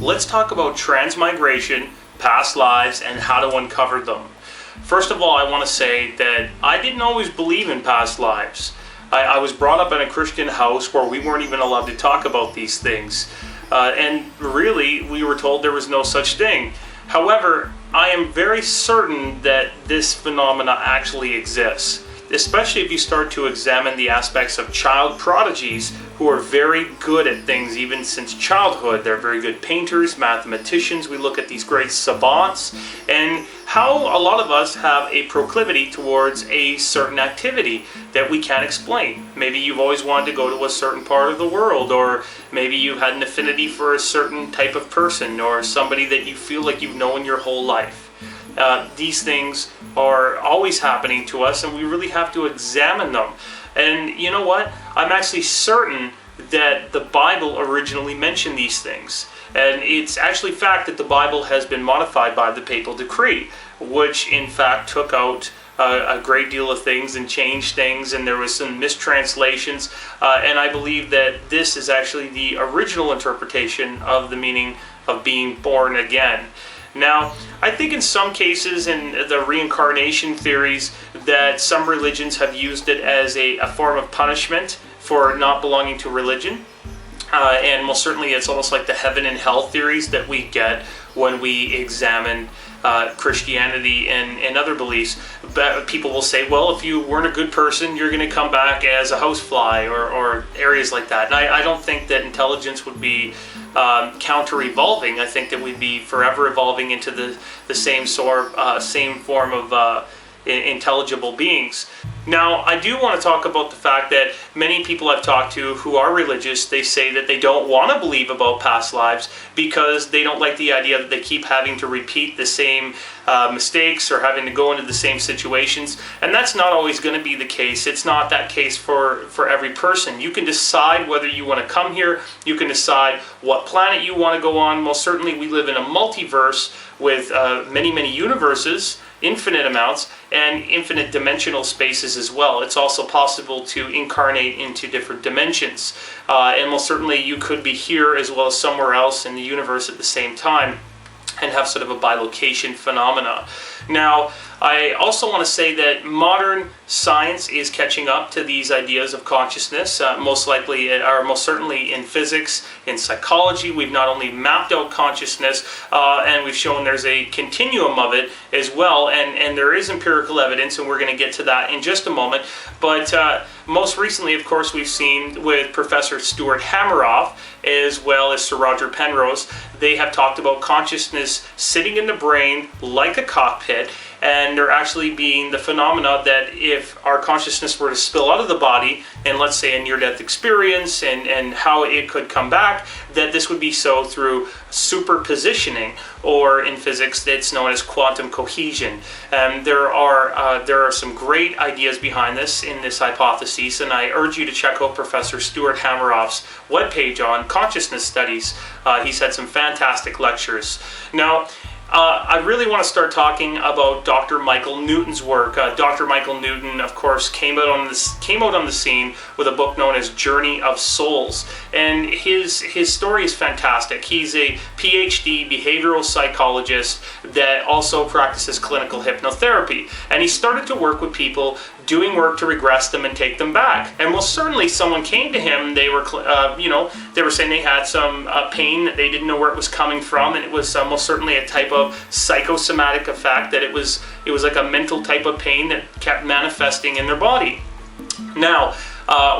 let's talk about transmigration, past lives, and how to uncover them. First of all, I want to say that I didn't always believe in past lives. I was brought up in a Christian house where we weren't even allowed to talk about these things. And really, we were told there was no such thing. However, I am very certain that this phenomena actually exists, especially if you start to examine the aspects of child prodigies who are very good at things even since childhood. They're very good painters, mathematicians. We look at these great savants and how a lot of us have a proclivity towards a certain activity that we can't explain. Maybe you've always wanted to go to a certain part of the world, or maybe you've had an affinity for a certain type of person or somebody that you feel like you've known your whole life. These things are always happening to us, and we really have to examine them. And you know what? I'm actually certain that the Bible originally mentioned these things. And it's actually fact that the Bible has been modified by the papal decree, which in fact took out a great deal of things and changed things, and there was some mistranslations. And I believe that this is actually the original interpretation of the meaning of being born again. Now, I think in some cases in the reincarnation theories that some religions have used it as a form of punishment for not belonging to religion. And most certainly it's almost like the heaven and hell theories that we get when we examine Christianity and other beliefs. But people will say, well, if you weren't a good person, you're going to come back as a housefly or areas like that. And I don't think that intelligence would be counter-evolving. I think that we'd be forever evolving into the same form of intelligible beings. Now, I do want to talk about the fact that many people I've talked to who are religious, they say that they don't want to believe about past lives because they don't like the idea that they keep having to repeat the same mistakes or having to go into the same situations. And that's not always going to be the case. It's not that case for every person. You can decide whether you want to come here. You can decide what planet you want to go on. Most certainly we live in a multiverse with many, many universes, infinite amounts, and infinite dimensional spaces as well. It's also possible to incarnate into different dimensions. And most certainly you could be here as well as somewhere else in the universe at the same time and have sort of a bilocation phenomena. Now, I also want to say that modern science is catching up to these ideas of consciousness, most certainly in physics, in psychology. We've not only mapped out consciousness, and we've shown there's a continuum of it as well, and there is empirical evidence, and we're going to get to that in just a moment. But most recently, of course, we've seen with Professor Stuart Hameroff, as well as Sir Roger Penrose, they have talked about consciousness sitting in the brain like a cockpit, and there actually being the phenomena that if our consciousness were to spill out of the body, and let's say a near-death experience, and how it could come back, that this would be so through superpositioning, or in physics it's known as quantum cohesion. There are some great ideas behind this in this hypothesis, and I urge you to check out Professor Stuart Hameroff's webpage on consciousness studies. He's had some fantastic lectures. Now, I really want to start talking about Dr. Michael Newton's work. Dr. Michael Newton, of course, came out on the scene with a book known as Journey of Souls, and his story is fantastic. He's a PhD behavioral psychologist that also practices clinical hypnotherapy, and he started to work with people doing work to regress them and take them back. And most certainly someone came to him, they were saying they had some pain that they didn't know where it was coming from, and it was most certainly a type of psychosomatic effect, that it was like a mental type of pain that kept manifesting in their body. Now,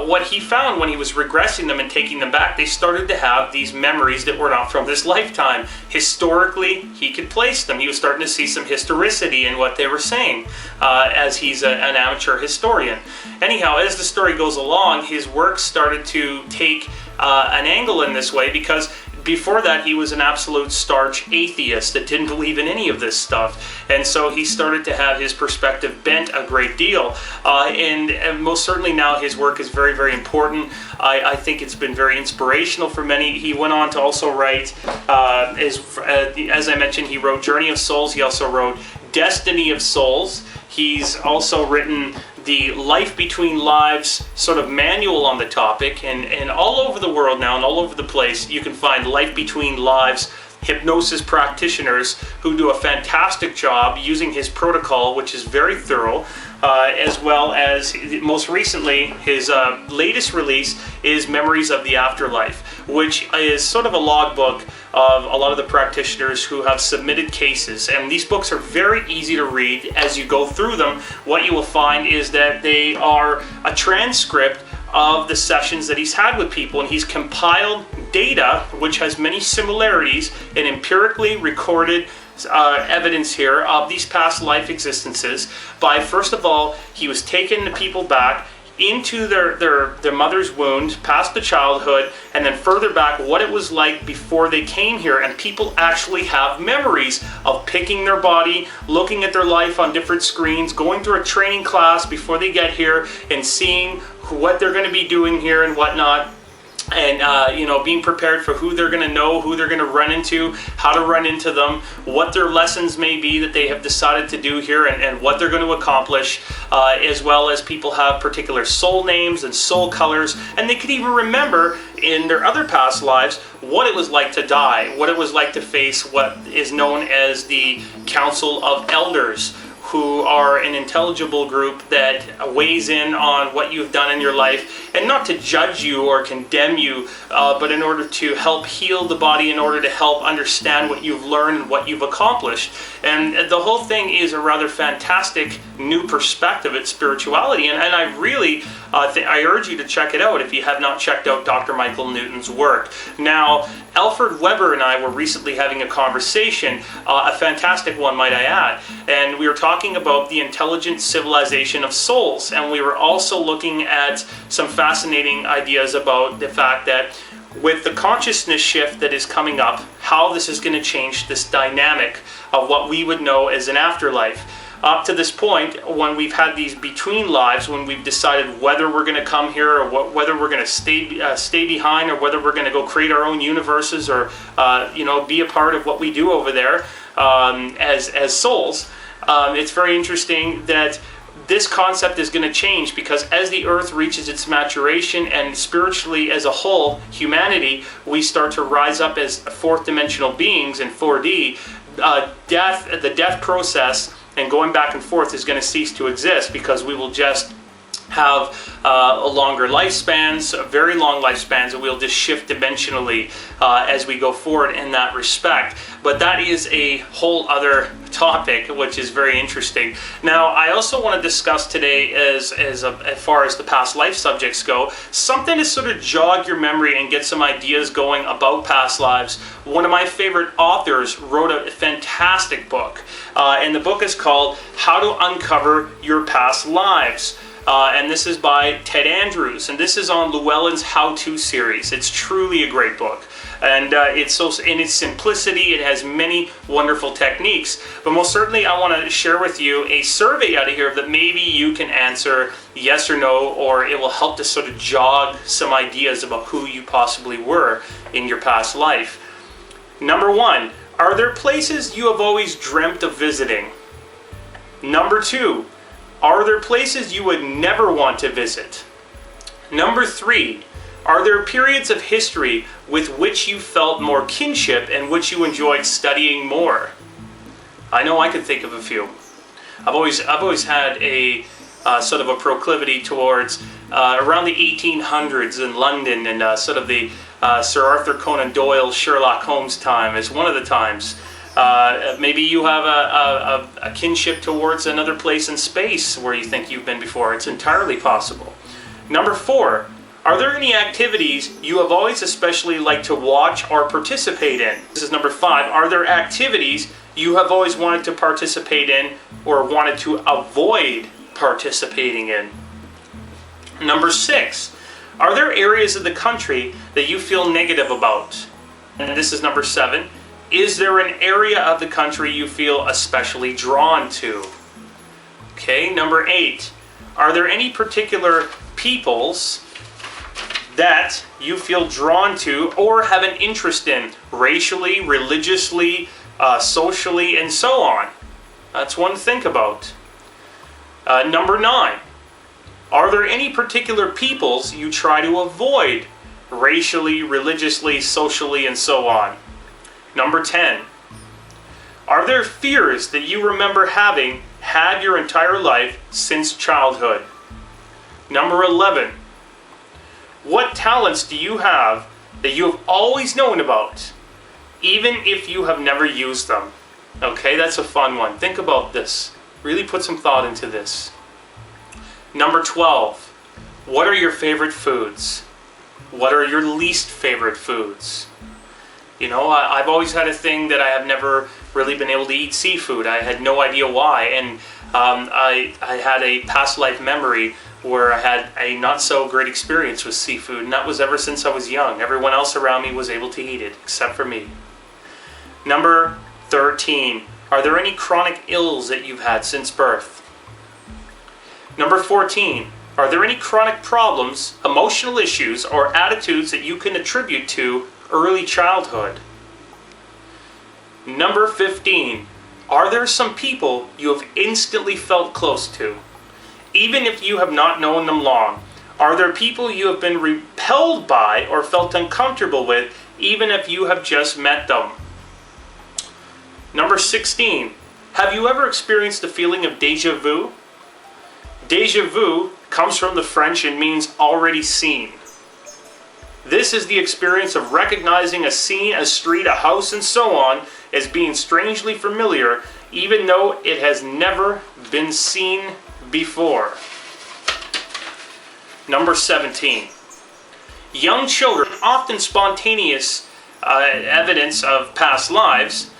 what he found when he was regressing them and taking them back, they started to have these memories that were not from this lifetime. Historically, he could place them. He was starting to see some historicity in what they were saying, as he's an amateur historian. Anyhow, as the story goes along, his work started to take an angle in this way, because before that, he was an absolute starch atheist that didn't believe in any of this stuff. And so he started to have his perspective bent a great deal. And most certainly now his work is very, very important. I think it's been very inspirational for many. He went on to also write, as I mentioned, he wrote Journey of Souls. He also wrote Destiny of Souls. He's also written the Life Between Lives sort of manual on the topic, and all over the world now and all over the place you can find Life Between Lives hypnosis practitioners who do a fantastic job using his protocol, which is very thorough, as well as most recently his latest release is Memories of the Afterlife, which is sort of a logbook of a lot of the practitioners who have submitted cases. And these books are very easy to read. As you go through them, what you will find is that they are a transcript of the sessions that he's had with people, and he's compiled data which has many similarities and empirically recorded evidence here of these past life existences by, first of all, he was taking the people back into their mother's wound, past the childhood, and then further back what it was like before they came here. And people actually have memories of picking their body, looking at their life on different screens, going through a training class before they get here, and seeing what they're going to be doing here and whatnot. And being prepared for who they're going to know, who they're going to run into, how to run into them, what their lessons may be that they have decided to do here, and what they're going to accomplish, as well as people have particular soul names and soul colors, and they could even remember in their other past lives what it was like to die, what it was like to face what is known as the Council of Elders, who are an intelligible group that weighs in on what you've done in your life, and not to judge you or condemn you, but in order to help heal the body, in order to help understand what you've learned and what you've accomplished. And the whole thing is a rather fantastic new perspective at spirituality, and I really I urge you to check it out if you have not checked out Dr. Michael Newton's work. Now, Alfred Weber and I were recently having a conversation, a fantastic one, might I add, and we were talking about the intelligent civilization of souls, and we were also looking at some fascinating ideas about the fact that with the consciousness shift that is coming up, how this is going to change this dynamic of what we would know as an afterlife. Up to this point, when we've had these between lives, when we've decided whether we're going to come here or whether we're going to stay behind, or whether we're going to go create our own universes, or be a part of what we do over there as souls, it's very interesting that this concept is going to change, because as the earth reaches its maturation, and spiritually as a whole, humanity, we start to rise up as fourth dimensional beings in 4D, the death process and going back and forth is going to cease to exist, because we will just have longer lifespans, very long lifespans, and we'll just shift dimensionally as we go forward in that respect. But that is a whole other topic, which is very interesting. Now, I also want to discuss today, as far as the past life subjects go, something to sort of jog your memory and get some ideas going about past lives. One of my favorite authors wrote a fantastic book, and the book is called How to Uncover Your Past Lives. And this is by Ted Andrews, and this is on Llewellyn's How-To series. It's truly a great book, and it's so in its simplicity. It has many wonderful techniques, but most certainly I want to share with you a survey out of here that maybe you can answer yes or no, or it will help to sort of jog some ideas about who you possibly were in your past life. Number 1, are there places you have always dreamt of visiting? Number 2, are there places you would never want to visit? Number 3, are there periods of history with which you felt more kinship and which you enjoyed studying more? I know I could think of a few. I've always had a sort of a proclivity towards around the 1800s in London, and sort of the Sir Arthur Conan Doyle, Sherlock Holmes time is one of the times. Maybe you have a kinship towards another place in space where you think you've been before. It's entirely possible. Number 4, are there any activities you have always especially liked to watch or participate in? This is number 5. Are there activities you have always wanted to participate in or wanted to avoid participating in? Number 6, are there areas of the country that you feel negative about? And this is number 7. Is there an area of the country you feel especially drawn to? Okay, number 8. Are there any particular peoples that you feel drawn to or have an interest in, racially, religiously, socially, and so on? That's one to think about. Number 9. Are there any particular peoples you try to avoid, racially, religiously, socially, and so on? Number 10. Are there fears that you remember having had your entire life since childhood? Number 11. What talents do you have that you have always known about, even if you have never used them? Okay, that's a fun one. Think about this. Really put some thought into this. Number 12. What are your favorite foods? What are your least favorite foods? You know, I've always had a thing that I have never really been able to eat seafood. I had no idea why, and I had a past life memory where I had a not so great experience with seafood, and that was ever since I was young. Everyone else around me was able to eat it, except for me. Number 13. Are there any chronic ills that you've had since birth? Number 14. Are there any chronic problems, emotional issues, or attitudes that you can attribute to early childhood? Number 15. Are there some people you have instantly felt close to, even if you have not known them long? Are there people you have been repelled by or felt uncomfortable with, even if you have just met them? Number 16. Have you ever experienced a feeling of déjà vu? Déjà vu comes from the French and means already seen. This is the experience of recognizing a scene, a street, a house, and so on as being strangely familiar, even though it has never been seen before. Number 17. Young children, often spontaneous evidence of past lives,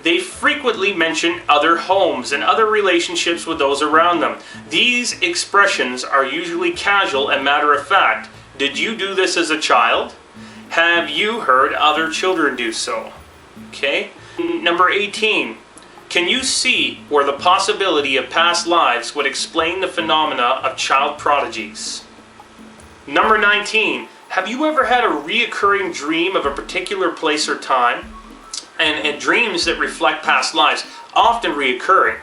they frequently mention other homes and other relationships with those around them. These expressions are usually casual and matter of fact. Did you do this as a child? Have you heard other children do so? Okay. Number 18. Can you see where the possibility of past lives would explain the phenomena of child prodigies? Number 19. Have you ever had a reoccurring dream of a particular place or time? And dreams that reflect past lives, often reoccurring,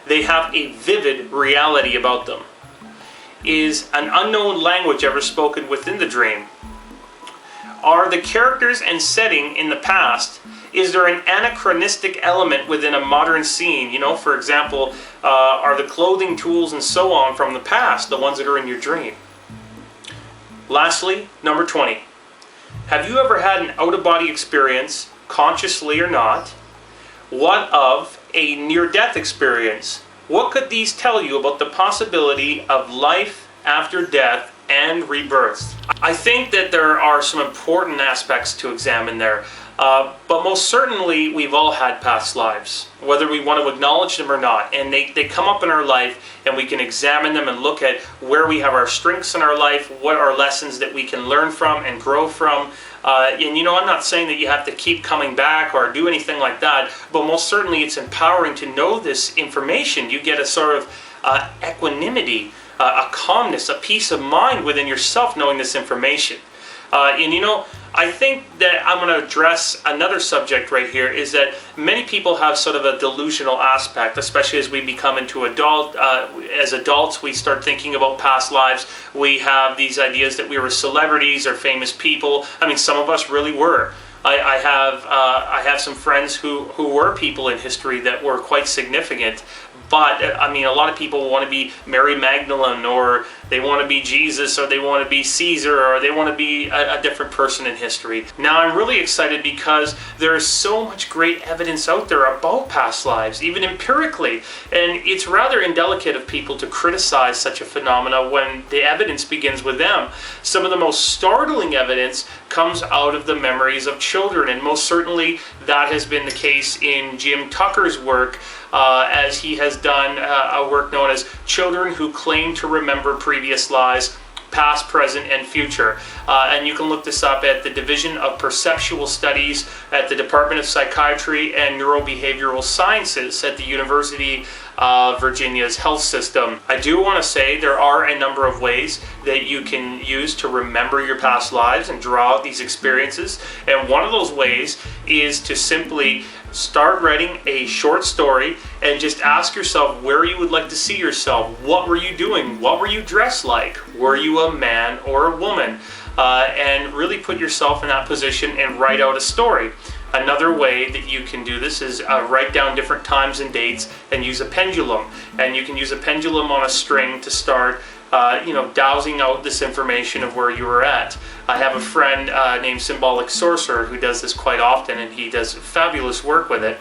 they have a vivid reality about them. Is an unknown language ever spoken within the dream? Are the characters and setting in the past, is there an anachronistic element within a modern scene? You know, for example, are the clothing, tools, and so on from the past the ones that are in your dream? Lastly, number 20. Have you ever had an out-of-body experience, consciously or not? What of a near-death experience? What could these tell you about the possibility of life after death and rebirth? I think that there are some important aspects to examine there. But most certainly we've all had past lives, whether we want to acknowledge them or not. And they come up in our life, and we can examine them and look at where we have our strengths in our life, what are lessons that we can learn from and grow from. And you know, I'm not saying that you have to keep coming back or do anything like that, but most certainly it's empowering to know this information. You get a sort of equanimity, a calmness, a peace of mind within yourself knowing this information. And you know, I think that I'm going to address another subject right here, is that many people have sort of a delusional aspect, especially as we become into as adults, we start thinking about past lives. We have these ideas that we were celebrities or famous people. I mean, some of us really were. I have some friends who were people in history that were quite significant. But, I mean, a lot of people want to be Mary Magdalene, or they want to be Jesus, or they want to be Caesar, or they want to be a different person in history. Now, I'm really excited because there is so much great evidence out there about past lives, even empirically. And it's rather indelicate of people to criticize such a phenomena when the evidence begins with them. Some of the most startling evidence comes out of the memories of children, and most certainly that has been the case in Jim Tucker's work, as he has done a work known as Children Who Claim to Remember Previous Lives, Past, Present, and Future. And you can look this up at the Division of Perceptual Studies at the Department of Psychiatry and Neurobehavioral Sciences at the University of Virginia's Health System. I do want to say there are a number of ways that you can use to remember your past lives and draw out these experiences. And one of those ways is to simply start writing a short story and just ask yourself where you would like to see yourself. What were you doing? What were you dressed like? Were you a man or a woman? And really put yourself in that position and write out a story. Another way that you can do this is write down different times and dates and use a pendulum. And you can use a pendulum on a string to start dowsing out this information of where you were at. I have a friend named Symbolic Sorcerer who does this quite often, and he does fabulous work with it.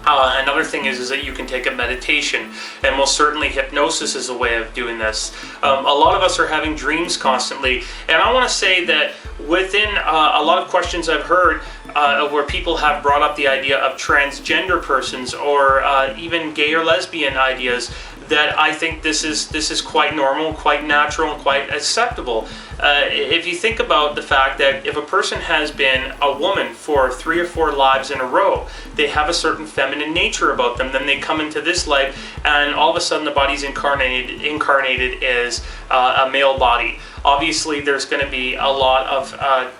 Another thing is that you can take a meditation, and most certainly hypnosis is a way of doing this. A lot of us are having dreams constantly, and I want to say that within a lot of questions I've heard where people have brought up the idea of transgender persons or even gay or lesbian ideas, that I think this is quite normal, quite natural, and quite acceptable. If you think about the fact that if a person has been a woman for 3 or 4 lives in a row, they have a certain feminine nature about them. Then they come into this life, and all of a sudden the body's incarnated as a male body. Obviously, there's going to be a lot of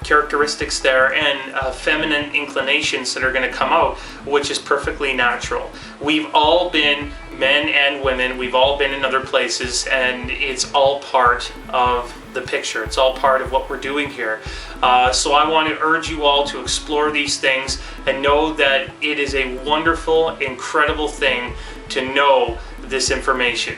characteristics there and feminine inclinations that are going to come out, which is perfectly natural. We've all been men and women, we've all been in other places, and it's all part of the picture. It's all part of what we're doing here. So I want to urge you all to explore these things and know that it is a wonderful, incredible thing to know this information.